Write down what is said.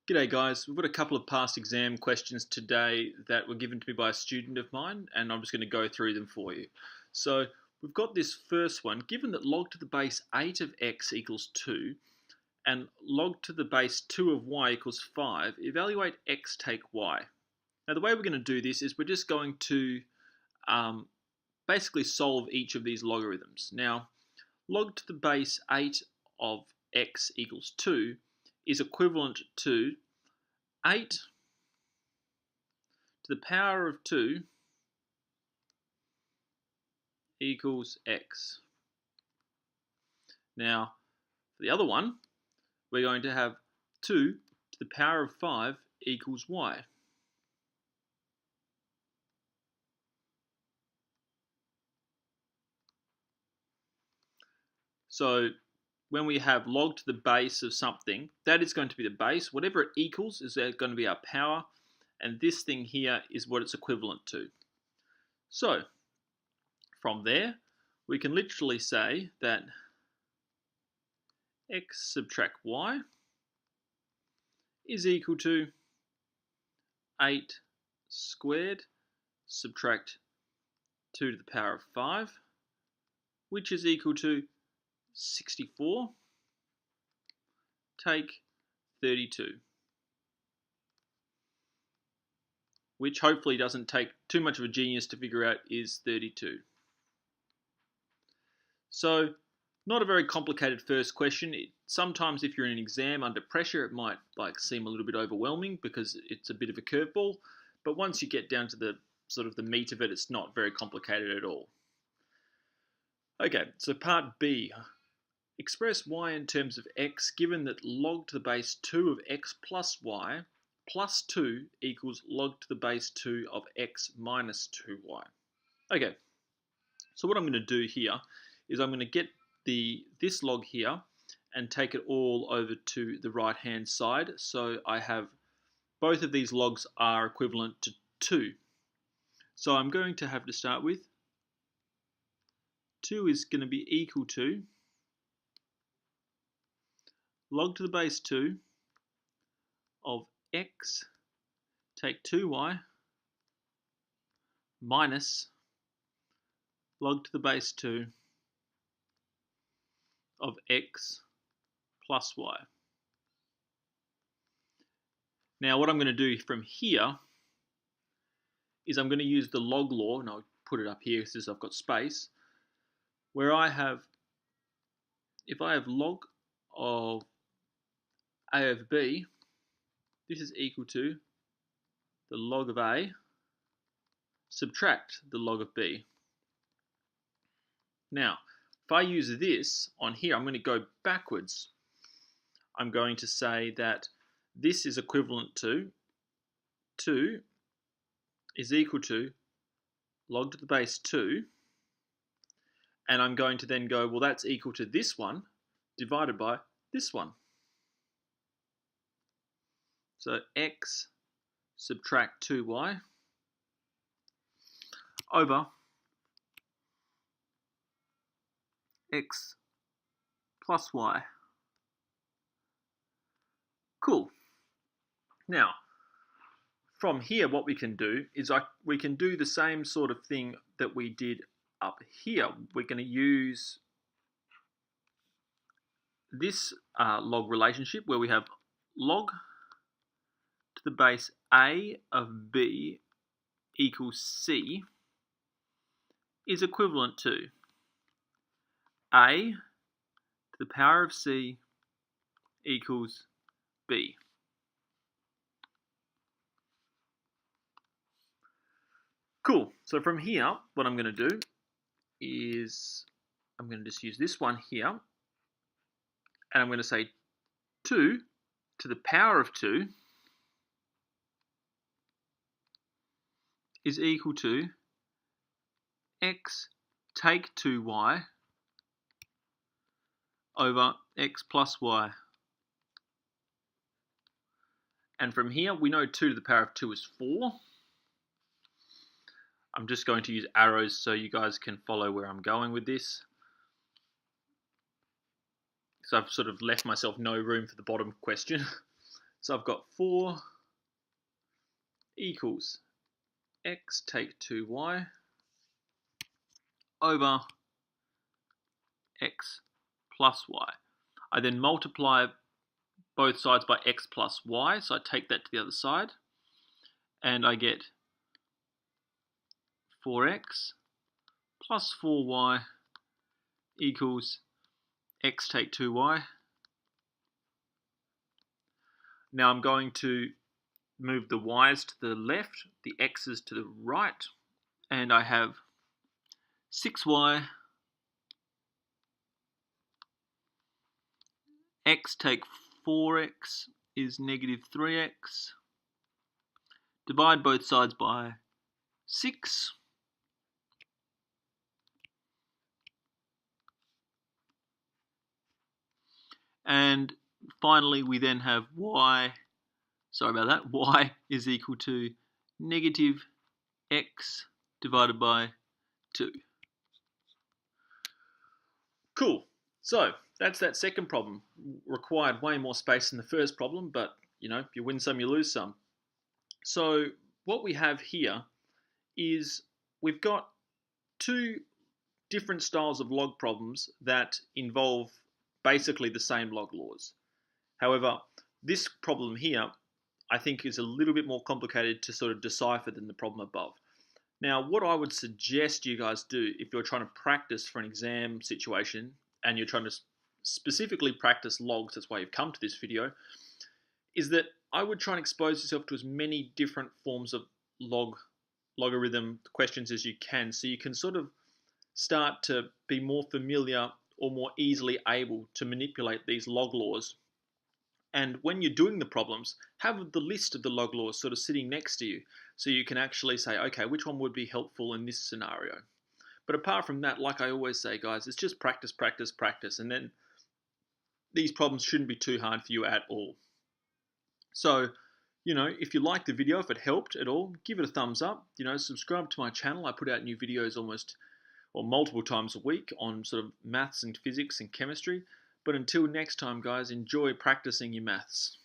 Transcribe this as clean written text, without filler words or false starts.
G'day guys, we've got a couple of past exam questions today that were given to me by a student of mine, and I'm just going to go through them for you. So we've got this first one: given that log to the base 8 of x equals 2 and log to the base 2 of y equals 5, evaluate x take y. Now the way we're going to do this is we're just going to basically solve each of these logarithms. Now log to the base 8 of x equals 2 is equivalent to 8 to the power of 2 equals x. Now, for the other one, we're going to have 2 to the power of 5 equals y. So when we have log to the base of something, that is going to be the base. Whatever it equals is going to be our power, and this thing here is what it's equivalent to. So from there, we can literally say that x subtract y is equal to 8 squared subtract 2 to the power of 5, which is equal to 64 take 32, which hopefully doesn't take too much of a genius to figure out is 32. So not a very complicated first question. Sometimes if you're in an exam under pressure, it might seem a little bit overwhelming because it's a bit of a curveball, but once you get down to the sort of the meat of it, it's not very complicated at all. Okay, so part B. Express y in terms of x given that log to the base 2 of x plus y plus 2 equals log to the base 2 of x minus 2y. Okay, so what I'm going to do here is I'm going to get this log here and take it all over to the right hand side. So I have both of these logs are equivalent to 2. So I'm going to have to start with 2 is going to be equal to log to the base 2 of x take 2y minus log to the base 2 of x plus y. Now what I'm going to do from here is I'm going to use the log law, and I'll put it up here since I've got space, where I have, if I have log of a of b, this is equal to the log of a subtract the log of b. Now, if I use this on here, I'm going to go backwards. I'm going to say that this is equivalent to 2 is equal to log to the base 2, and I'm going to then go, well, that's equal to this one divided by this one. So x subtract 2y over x plus y. Cool. Now, from here, what we can do is we can do the same sort of thing that we did up here. We're going to use this log relationship where we have log to the base a of b equals c is equivalent to a to the power of c equals b. Cool. So from here, what I'm going to do is I'm going to just use this one here, and I'm going to say 2 to the power of 2 is equal to x take 2y over x plus y. And from here, we know 2 to the power of 2 is 4. I'm just going to use arrows so you guys can follow where I'm going with this. So I've sort of left myself no room for the bottom question. So I've got 4 equals x take 2y over x plus y. I then multiply both sides by x plus y, so I take that to the other side, and I get 4x plus 4y equals x take 2y. Now I'm going to move the y's to the left, the x's to the right, and I have 6y, x take 4x is negative 3x, divide both sides by 6, and finally we then have y is equal to negative x divided by 2. Cool. So that's that second problem. Required way more space than the first problem, but you know, you win some, you lose some. So what we have here is we've got 2 different styles of log problems that involve basically the same log laws. However, this problem here I think is a little bit more complicated to sort of decipher than the problem above. Now, what I would suggest you guys do if you're trying to practice for an exam situation and you're trying to specifically practice logs, that's why you've come to this video, is that I would try and expose yourself to as many different forms of logarithm questions as you can, so you can sort of start to be more familiar or more easily able to manipulate these log laws. And when you're doing the problems, have the list of the log laws sort of sitting next to you so you can actually say, okay, which one would be helpful in this scenario? But apart from that, like I always say, guys, it's just practice, practice, practice. And then these problems shouldn't be too hard for you at all. So, you know, if you liked the video, if it helped at all, give it a thumbs up. You know, subscribe to my channel. I put out new videos multiple times a week on sort of maths and physics and chemistry. But until next time, guys, enjoy practicing your maths.